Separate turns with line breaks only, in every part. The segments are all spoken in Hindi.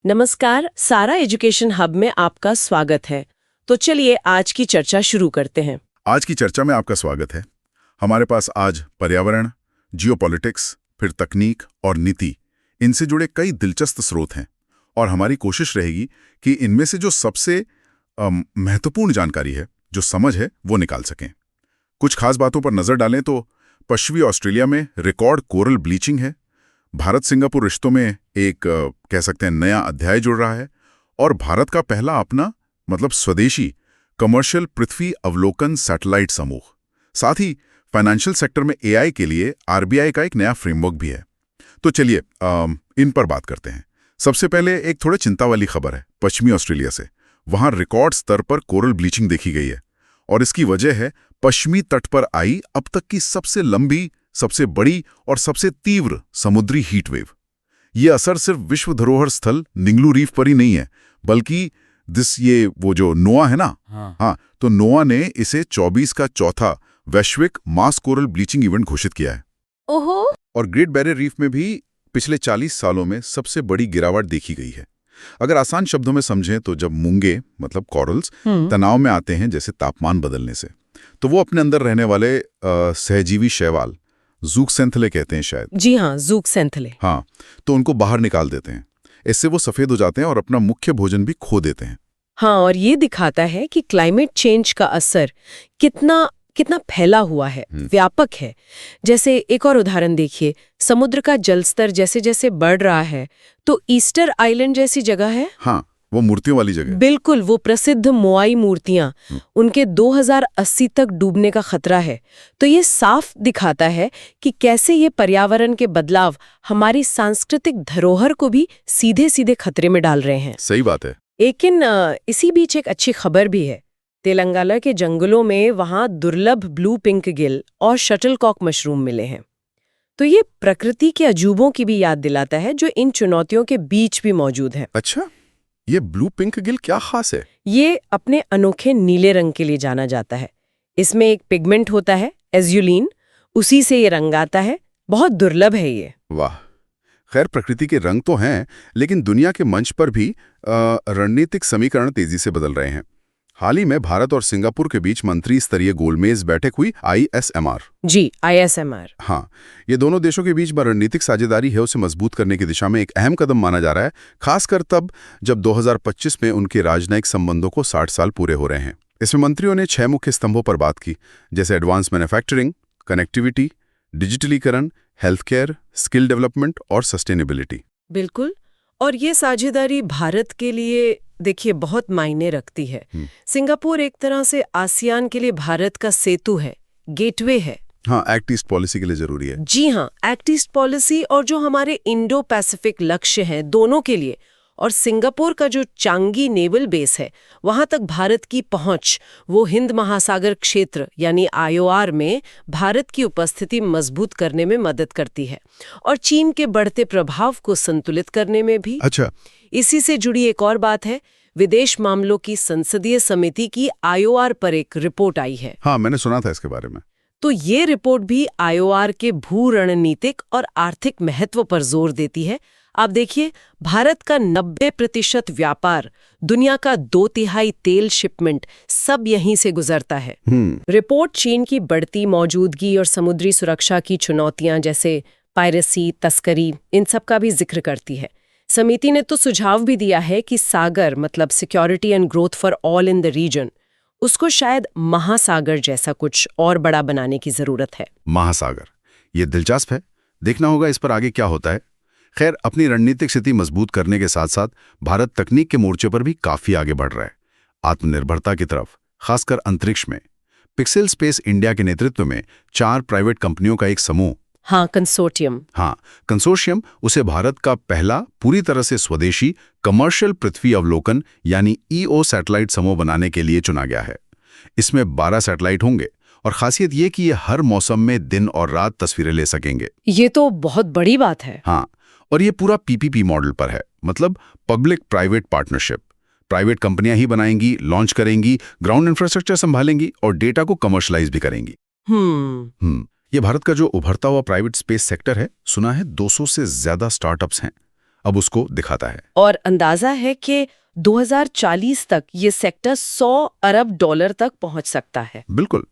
नमस्कार, सारा एजुकेशन हब में आपका स्वागत है। तो चलिए आज की चर्चा शुरू करते हैं।
आज की चर्चा में आपका स्वागत है। हमारे पास आज पर्यावरण, जियोपॉलिटिक्स, फिर तकनीक और नीति, इनसे जुड़े कई दिलचस्प स्रोत हैं और हमारी कोशिश रहेगी कि इनमें से जो सबसे महत्वपूर्ण जानकारी है, जो समझ है, वो निकाल सकें। कुछ खास बातों पर नजर डालें तो पश्चिमी ऑस्ट्रेलिया में रिकॉर्ड कोरल ब्लीचिंग है, भारत सिंगापुर रिश्तों में एक कह सकते हैं नया अध्याय जुड़ रहा है, और भारत का पहला अपना मतलब स्वदेशी कमर्शियल पृथ्वी अवलोकन सैटेलाइट समूह। साथ ही फाइनेंशियल सेक्टर में एआई के लिए आरबीआई का एक नया फ्रेमवर्क भी है। तो चलिए इन पर बात करते हैं। सबसे पहले एक थोड़ा चिंता वाली खबर है पश्चिमी ऑस्ट्रेलिया से। वहां रिकॉर्ड स्तर पर कोरल ब्लीचिंग देखी गई है और इसकी वजह है पश्चिमी तट पर आई अब तक की सबसे लंबी, सबसे बड़ी और सबसे तीव्र समुद्री हीट वेव। ये असर सिर्फ विश्व धरोहर स्थल निंगलू रीफ पर ही नहीं है, बल्कि ये वो जो नोआ है ना, हाँ, तो नोआ ने इसे 24 का चौथा वैश्विक मास कोरल ब्लीचिंग इवेंट घोषित किया है।
ओहो!
और ग्रेट बैरियर रीफ में भी पिछले 40 सालों में सबसे बड़ी गिरावट देखी गई है। अगर आसान शब्दों में समझें तो जब मूंगे मतलब कॉरल्स तनाव में आते हैं जैसे तापमान बदलने से, तो वो अपने अंदर रहने वाले सहजीवी शैवाल, ज़ूक्सेंथले कहते हैं शायद।
जी हाँ, ज़ूक्सेंथले।
हाँ, तो उनको बाहर निकाल देते हैं। इससे वो सफेद हो जाते हैं और अपना मुख्य भोजन भी खो देते हैं।
हाँ, और ये दिखाता है कि क्लाइमेट चेंज का असर कितना कितना फैला हुआ है, व्यापक है। जैसे एक और उदाहरण देखिए, समुद्र का जलस्तर जैसे जैसे बढ़ रहा है, तो ईस्टर आइलैंड जैसी जगह है।
हाँ, वो मूर्तियों वाली जगह।
बिल्कुल, वो प्रसिद्ध मोआई मूर्तियां, उनके 2080 तक डूबने का खतरा है। तो ये साफ दिखाता है कि कैसे ये पर्यावरण के बदलाव हमारी सांस्कृतिक धरोहर को भी सीधे सीधे खतरे में डाल रहे हैं।
सही बात है।
लेकिन इसी बीच एक अच्छी खबर भी है। तेलंगाना के जंगलों में वहां दुर्लभ ब्लू पिंक गिल और शटलकॉक मशरूम मिले हैं। तो ये प्रकृति के अजूबों की भी याद दिलाता है जो इन चुनौतियों के बीच भी मौजूद है।
अच्छा, ये ब्लू पिंक गिल क्या खास है?
ये अपने अनोखे नीले रंग के लिए जाना जाता है। इसमें एक पिगमेंट होता है एज्युलिन, उसी से ये रंग आता है। बहुत दुर्लभ है ये।
वाह! खैर, प्रकृति के रंग तो हैं, लेकिन दुनिया के मंच पर भी रणनीतिक समीकरण तेजी से बदल रहे हैं। हाल ही में भारत और सिंगापुर के बीच मंत्री स्तरीय गोलमेज बैठक हुई, ISMR।
जी, ISMR।
हाँ, ये दोनों देशों के बीच रणनीतिक साझेदारी है उसे मजबूत करने की दिशा में एक अहम कदम माना जा रहा है, खासकर तब जब 2025 में उनके राजनयिक संबंधों को 60 साल पूरे हो रहे हैं। इसमें मंत्रियों ने 6 मुख्य स्तंभों पर बात की, जैसे एडवांस मैन्युफैक्चरिंग, कनेक्टिविटी, डिजिटलीकरण, हेल्थ केयर, स्किल डेवलपमेंट और सस्टेनेबिलिटी।
बिल्कुल, और ये साझेदारी भारत के लिए देखिए बहुत मायने रखती है। सिंगापुर एक तरह से आसियान के लिए भारत का सेतु है, गेटवे है।
हाँ, एक्ट ईस्ट पॉलिसी के लिए जरूरी है।
जी हाँ, एक्ट ईस्ट पॉलिसी और जो हमारे इंडो पैसिफिक लक्ष्य हैं दोनों के लिए। और सिंगापुर का जो चांगी नेवल बेस है, वहां तक भारत की पहुंच, वो हिंद महासागर क्षेत्र यानी IOR में भारत की उपस्थिति मजबूत करने में मदद करती है और चीन के बढ़ते प्रभाव को संतुलित करने में भी।
अच्छा,
इसी से जुड़ी एक और बात है, विदेश मामलों की संसदीय समिति की IOR पर एक रिपोर्ट आई है।
हाँ, मैंने सुना था इसके बारे में।
तो ये रिपोर्ट भी IOR के भू रणनीतिक और आर्थिक महत्व पर जोर देती है। आप देखिए, भारत का 90% व्यापार, दुनिया का 2/3 तेल शिपमेंट सब यहीं से गुजरता है। रिपोर्ट चीन की बढ़ती मौजूदगी और समुद्री सुरक्षा की चुनौतियां जैसे पायरेसी, तस्करी, इन सब का भी जिक्र करती है। समिति ने तो सुझाव भी दिया है कि सागर मतलब security and growth for all in the region, उसको शायद महासागर जैसा कुछ और बड़ा बनाने की जरूरत है।
महासागर, ये दिलचस्प है। देखना होगा इस पर आगे क्या होता है। खैर, अपनी रणनीतिक स्थिति मजबूत करने के साथ साथ भारत तकनीक के मोर्चे पर भी काफी आगे बढ़ रहा है, आत्मनिर्भरता की तरफ, खासकर अंतरिक्ष में। पिक्सेल स्पेस इंडिया के नेतृत्व में 4 प्राइवेट कंपनियों का एक समूह,
हाँ, कंसोर्टियम।
हाँ, कंसोर्शियम, उसे भारत का पहला पूरी तरह से स्वदेशी कमर्शियल पृथ्वी अवलोकन यानी EO सैटेलाइट समूह बनाने के लिए चुना गया है। इसमें 12 सैटेलाइट होंगे और खासियत ये कि ये हर मौसम में दिन और रात तस्वीरें ले सकेंगे।
ये तो बहुत बड़ी बात है।
हाँ, और ये पूरा PPP मॉडल पर है, मतलब पब्लिक प्राइवेट पार्टनरशिप। प्राइवेट कंपनियां ही बनाएंगी, लॉन्च करेंगी, ग्राउंड इंफ्रास्ट्रक्चर संभालेंगी और डेटा को कमर्शलाइज भी करेंगी। ये भारत का जो उभरता हुआ प्राइवेट स्पेस सेक्टर है, सुना है 200 से ज्यादा स्टार्टअप्स हैं। अब उसको दिखाता है।
और अंदाजा है कि 2040 तक ये सेक्टर $100 अरब तक पहुंच सकता है।
बिल्कुल।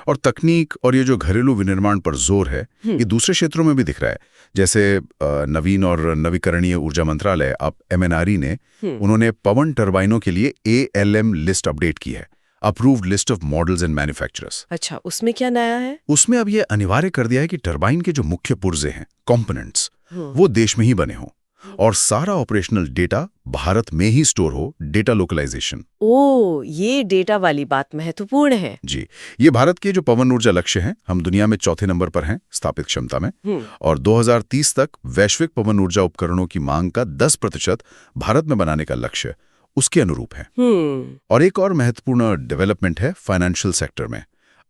और तकनीक और ये जो घरेलू विनिर्माण पर जोर है, ये दूसरे क्षेत्रों में भी दिख रहा है। जैसे नवीन और नवीकरणीय ऊर्जा मंत्रालय, अब MNRE ने उन्होंने पवन टरबाइनों के लिए ALM लिस्ट अपडेट की है, approved list of models and manufacturers.
अच्छा, उसमें क्या नया है?
उसमें अब ये अनिवार्य कर दिया है कि टरबाइन के जो मुख्य पुर्जे हैं, कंपोनेंट्स, वो देश में ही बने हों और सारा ऑपरेशनल डेटा भारत में ही स्टोर हो, डेटा लोकलाइजेशन।
ओ, ये डेटा वाली बात महत्वपूर्ण है।
जी, ये भारत के जो पवन ऊर्जा लक्ष्य हैं, हम दुनिया में चौथे नंबर पर हैं स्थापित क्षमता में, और 2030 तक वैश्विक पवन ऊर्जा उपकरणों की मांग का 10% भारत में बनाने का लक्ष्य उसके अनुरूप है। और एक और महत्वपूर्ण डेवलपमेंट है फाइनेंशियल सेक्टर में,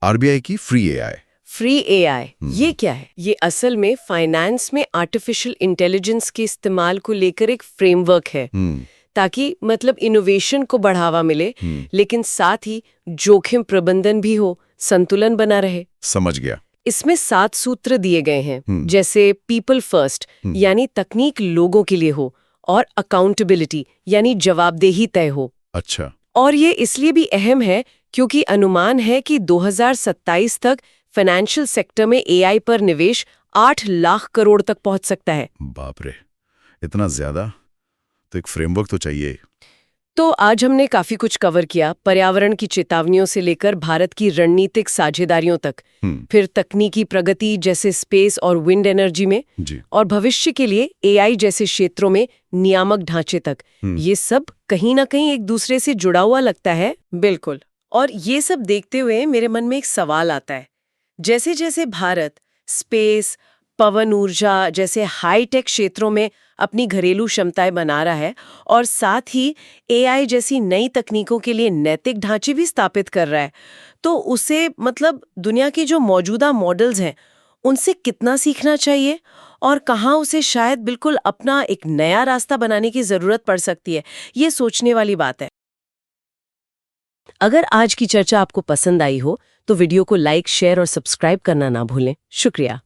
RBI की फ्री AI।
फ्री AI, ये क्या है? ये असल में फाइनेंस में आर्टिफिशियल इंटेलिजेंस के इस्तेमाल को लेकर एक फ्रेमवर्क है, ताकि मतलब इनोवेशन को बढ़ावा मिले, लेकिन साथ ही जोखिम प्रबंधन भी हो, संतुलन बना रहे।
समझ गया।
इसमें 7 सूत्र दिए गए हैं, जैसे पीपल फर्स्ट यानी तकनीक लोगों के लिए हो, और अकाउंटेबिलिटी यानी जवाबदेही तय हो।
अच्छा।
और ये इसलिए भी अहम है क्योंकि अनुमान है कि 2027 तक फाइनेंशियल सेक्टर में AI पर निवेश 8 लाख करोड़ तक पहुंच सकता है।
बाप रे, इतना ज्यादा? तो एक फ्रेमवर्क तो चाहिए।
तो आज हमने काफी कुछ कवर किया, पर्यावरण की चेतावनियों से लेकर भारत की रणनीतिक साझेदारियों तक, फिर तकनीकी प्रगति जैसे स्पेस और विंड एनर्जी में
जी।
और भविष्य के लिए AI जैसे क्षेत्रों में नियामक ढांचे तक। ये सब कहीं ना कहीं एक दूसरे से जुड़ा हुआ लगता है। बिल्कुल। और ये सब देखते हुए मेरे मन में एक सवाल आता है, जैसे जैसे भारत स्पेस, पवन ऊर्जा जैसे हाईटेक क्षेत्रों में अपनी घरेलू क्षमताएं बना रहा है और साथ ही AI जैसी नई तकनीकों के लिए नैतिक ढांचे भी स्थापित कर रहा है, तो उसे मतलब दुनिया के जो मौजूदा मॉडल्स हैं उनसे कितना सीखना चाहिए और कहाँ उसे शायद बिल्कुल अपना एक नया रास्ता बनाने की जरूरत पड़ सकती है, ये सोचने वाली बात है। अगर आज की चर्चा आपको पसंद आई हो तो वीडियो को लाइक, शेयर और सब्सक्राइब करना ना भूलें। शुक्रिया।